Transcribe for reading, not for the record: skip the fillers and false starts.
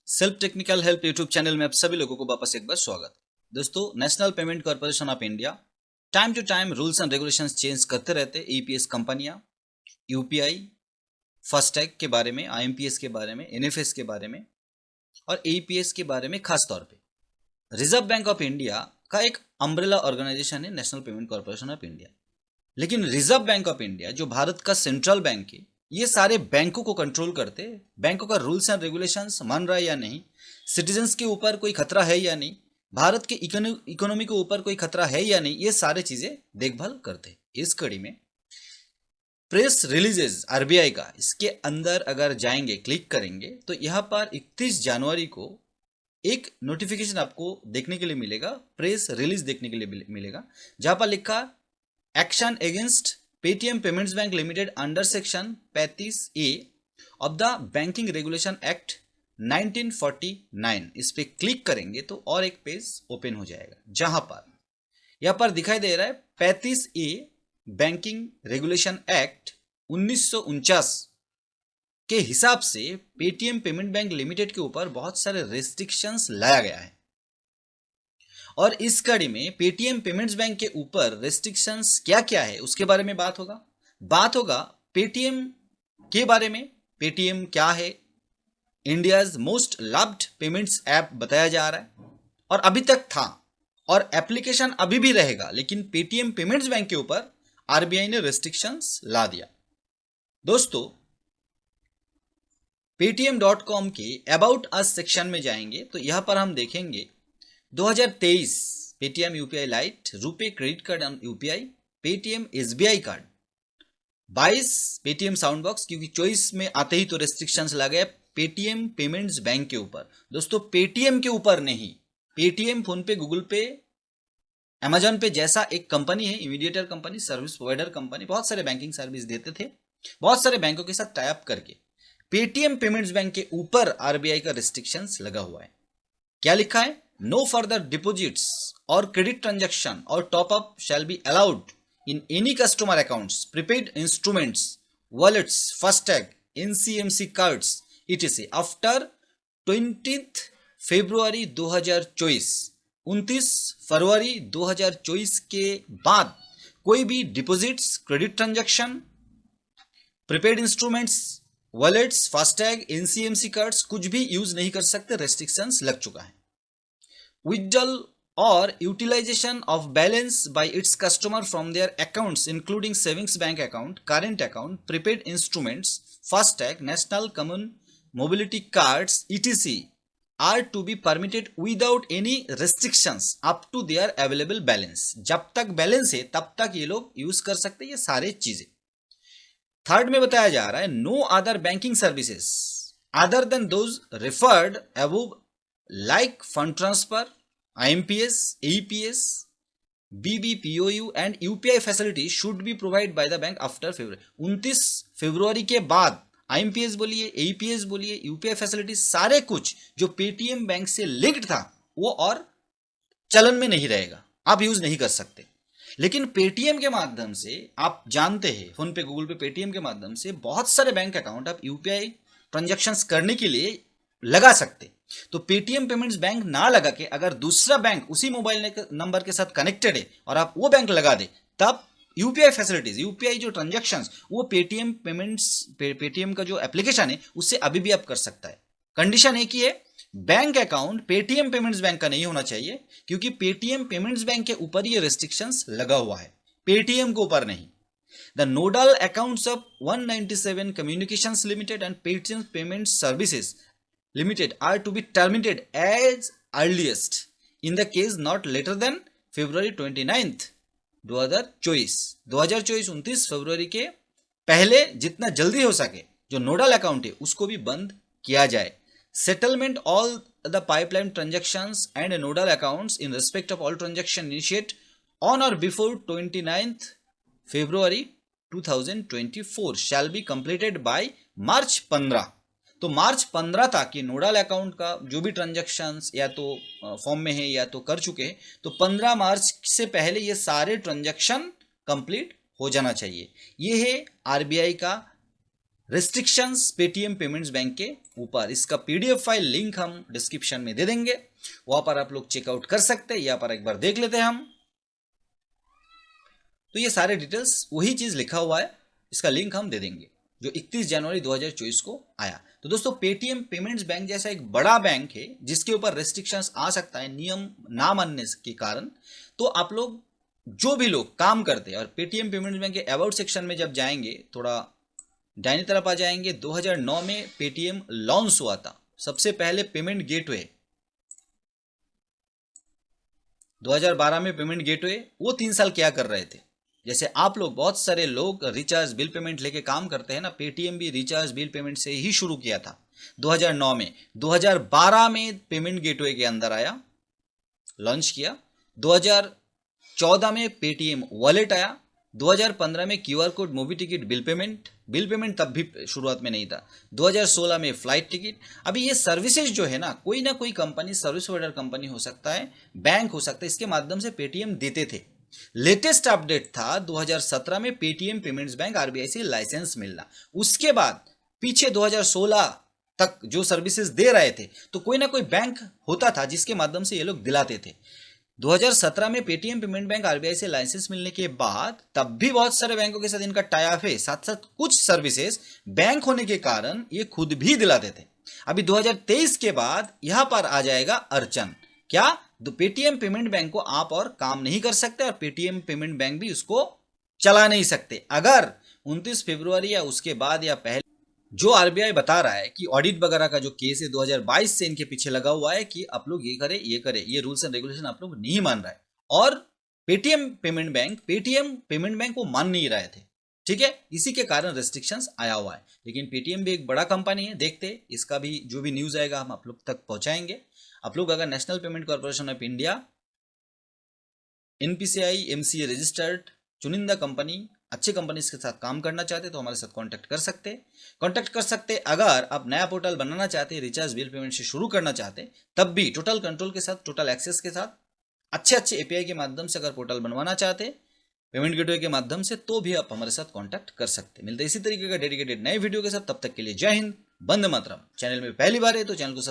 Self technical help YouTube channel में आप सभी लोगों को वापस एक बार स्वागत। दोस्तों, National Payment Corporation of India time to time rules and regulations change करते रहते। ईपीएस कंपनियां यूपीआई, फास्टैग के बारे में, आईएमपीएस के बारे में, एनएफएस के बारे में और एईपीएस के बारे में खास तौर पे रिजर्व बैंक ऑफ इंडिया का एक अम्ब्रेला ऑर्गेनाइजेशन है national Payment Corporation of India. लेकिन रिजर्व बैंक ऑफ इंडिया जो भारत का सेंट्रल बैंक है, ये सारे बैंकों को कंट्रोल करते। बैंकों का रूल्स एंड रेगुलेशंस मान रहा है या नहीं, सिटीजन्स के ऊपर कोई खतरा है या नहीं, भारत के इकोनॉमी के ऊपर कोई खतरा है या नहीं, ये सारे चीजें देखभाल करते। इस कड़ी में प्रेस रिलीजेस आरबीआई का, इसके अंदर अगर जाएंगे, क्लिक करेंगे तो यहाँ पर 31 जनवरी को एक नोटिफिकेशन आपको देखने के लिए मिलेगा, प्रेस रिलीज देखने के लिए मिलेगा, जहां पर लिखा action against Paytm payments bank limited under section 35A of the banking regulation act 1949। इस पे क्लिक करेंगे तो और एक पेज ओपन हो जाएगा, जहां पर यहां पर दिखाई दे रहा है 35A बैंकिंग रेगुलेशन एक्ट 1949 के हिसाब से पेटीएम पेमेंट बैंक लिमिटेड के ऊपर बहुत सारे रेस्ट्रिक्शंस लाया गया है। और इस कड़ी में पेटीएम पेमेंट्स बैंक के ऊपर रेस्ट्रिक्शंस क्या क्या है उसके बारे में बात होगा पेटीएम के बारे में। पेटीएम क्या है, India's most loved payments app बताया जा रहा है और अभी तक था और एप्लीकेशन अभी भी रहेगा, लेकिन पेटीएम पेमेंट्स बैंक के ऊपर आरबीआई ने रेस्ट्रिक्शंस ला दिया। दोस्तों, paytm.com के अबाउट अस सेक्शन में जाएंगे तो यहां पर हम देखेंगे 2023 Paytm UPI light, RuPay credit card on UPI, Paytm SBI card, 22 Paytm sound box, क्योंकि चॉइस में आते ही तो रेस्ट्रिक्शंस लगे पेटीएम पेमेंट्स बैंक के ऊपर। दोस्तों, पेटीएम के ऊपर नहीं, पेटीएम, फोन पे, गूगल पे, अमेजॉन पे जैसा एक कंपनी है, इमीडिएटर कंपनी, सर्विस प्रोवाइडर कंपनी, बहुत सारे बैंकिंग सर्विस देते थे, बहुत सारे बैंकों के साथ टाई अप करके पेटीएम पेमेंट्स बैंक के ऊपर आरबीआई का रेस्ट्रिक्शंस लगा हुआ है। क्या लिखा है? नो फर्दर डिपॉजिट्स और क्रेडिट ट्रांजैक्शन और top up shall be allowed in any customer accounts, prepaid instruments, wallets, FASTag, NCMC cards etc after 20 February 2024। 29 February 2024 के बाद कोई भी deposits, credit transaction, prepaid instruments, wallets, FASTag, NCMC cards कुछ भी use नहीं कर सकते, रेस्ट्रिक्शंस लग चुका है। Withdrawal or utilization of balance by its customer from their accounts including savings bank account, current account, prepaid instruments, FASTag, national common mobility cards etc are to be permitted without any restrictions up to their available balance। जब तक balance है तब तक ये लोग use कर सकते हैं ये सारे चीजें। थर्ड में बताया जा रहा है no other banking services other than those referred above like fund transfer, IMPS, AEPS, BBPOU and UPI facility should be provided by the bank after February। 29 फरवरी के बाद IMPS बोलिए, AEPS बोलिए, UPI फैसिलिटी, सारे कुछ जो पेटीएम बैंक से linked था वो और चलन में नहीं रहेगा, आप यूज नहीं कर सकते। लेकिन पेटीएम के माध्यम से आप जानते हैं, फोन पे, गूगल पे, पेटीएम के माध्यम से बहुत सारे बैंक अकाउंट आप यूपीआई ट्रांजैक्शंस करने के लिए लगा सकते। तो पेटीएम पेमेंट्स बैंक ना लगा के अगर दूसरा बैंक उसी मोबाइल नंबर के साथ कनेक्टेड है और आप वो बैंक लगा दे, तब यूपीआई फैसिलिटीज, यूपीआई जो ट्रांजैक्शंस, वो पेटीएम पेमेंट्स, पेटीएम का जो एप्लीकेशन है उससे अभी भी आप कर सकता है। कंडीशन है कि ये bank account Paytm payments bank का नहीं होना चाहिए, क्योंकि पेटीएम पेमेंट्स बैंक के ऊपर ये रेस्ट्रिक्शंस लगा हुआ है, पेटीएम के ऊपर नहीं। The nodal accounts of 197 communications limited and Paytm payment services limited are to be terminated as earliest in the case not later than February 29th 2024। 29 फरवरी के पहले जितना जल्दी हो सके जो नोडल अकाउंट है उसको भी बंद किया जाए। Settlement all the pipeline transactions and nodal accounts in respect of all transaction initiate on or before 29 February 2024 shall be completed by March 15। तो मार्च 15 तक ये नोडल अकाउंट का जो भी ट्रांजैक्शंस या तो फॉर्म में है या तो कर चुके हैं, तो 15 मार्च से पहले ये सारे ट्रांजैक्शन कंप्लीट हो जाना चाहिए। ये है आरबीआई का रेस्ट्रिक्शंस पेटीएम पेमेंट्स बैंक के ऊपर। इसका पीडीएफ फाइल लिंक हम डिस्क्रिप्शन में दे देंगे, वहां पर आप लोग चेकआउट कर सकते हैं। यहाँ पर एक बार देख लेते हैं हम। तो ये सारे डिटेल्स वही चीज लिखा हुआ है, इसका लिंक हम दे देंगे जो 31 जनवरी 2024 को आया। तो दोस्तों पेटीएम पेमेंट्स बैंक जैसा एक बड़ा बैंक है जिसके ऊपर रेस्ट्रिक्शंस आ सकता है नियम ना मानने के कारण। तो आप लोग जो भी लोग काम करते हैं, और पेटीएम पेमेंट्स बैंक के अबाउट सेक्शन में जब जाएंगे, थोड़ा दाहिनी तरफ आ जाएंगे, 2009 में पेटीएम लॉन्च हुआ था। सबसे पहले पेमेंट गेटवे 2012 में पेमेंट गेटवे, वो 3 साल क्या कर रहे थे। जैसे आप लोग बहुत सारे लोग रिचार्ज बिल पेमेंट लेके काम करते हैं ना, पेटीएम भी रिचार्ज बिल पेमेंट से ही शुरू किया था 2009 में। 2012 में पेमेंट गेटवे के अंदर आया, लॉन्च किया। 2014 में पेटीएम वॉलेट आया। 2015 में QR code movie ticket bill payment तब भी शुरुआत में नहीं था। 2016 में फ्लाइट टिकट। अभी ये सर्विसेज जो है ना कोई कंपनी, सर्विस प्रोवाइडर कंपनी हो सकता है, बैंक हो सकता है, इसके माध्यम से पेटीएम देते थे। लेटेस्ट अपडेट था 2017 में पेटीएम पेमेंट्स बैंक आरबीआई से लाइसेंस मिलना। उसके बाद पीछे 2016 तक जो सर्विसेज दे रहे थे तो कोई ना कोई बैंक होता था जिसके माध्यम से ये लोग दिलाते थे। 2017 में पेटीएम पेमेंट बैंक आरबीआई से लाइसेंस मिलने के बाद तब भी बहुत सारे बैंकों के साथ इनका टाई अप है, साथ साथ कुछ सर्विसेज बैंक होने के कारण ये खुद भी दिलाते थे। अभी 2023 के बाद यहां पर आ जाएगा अड़चन। क्या? तो पेटीएम पेमेंट बैंक को आप और काम नहीं कर सकते और पेटीएम पेमेंट बैंक भी उसको चला नहीं सकते अगर 29 फरवरी या उसके बाद या पहले जो आरबीआई बता रहा है कि ऑडिट वगैरह का जो केस है 2022 से इनके पीछे लगा हुआ है कि आप लोग ये करें, ये रूल्स एंड रेगुलेशन आप लोग नहीं मान रहा है, और पेटीएम पेमेंट बैंक को मान नहीं रहे थे। ठीक है, इसी के कारण रेस्ट्रिक्शंस आया हुआ है। लेकिन पेटीएम भी एक बड़ा कंपनी है, देखते इसका भी जो भी न्यूज आएगा हम आप लोग तक पहुंचाएंगे। आप लोग अगर national Payment Corporation of India NPCI MCA registered चुनिंदा कंपनी, अच्छे कंपनीज के साथ काम करना चाहते तो हमारे साथ कांटेक्ट कर सकते। अगर आप नया पोर्टल बनाना चाहते, रिचार्ज बिल पेमेंट से शुरू करना चाहते, तब भी टोटल कंट्रोल के साथ, टोटल एक्सेस के साथ, अच्छे एपीआई के माध्यम से अगर पोर्टल बनवाना चाहते पेमेंट गेटवे के माध्यम से, तो भी आप हमारे साथ कांटेक्ट कर सकते। मिलते इसी तरीके का डेडिकेटेड नए वीडियो के साथ, तब तक के लिए जय हिंद, वंदे मातरम। चैनल में पहली बार है तो चैनल को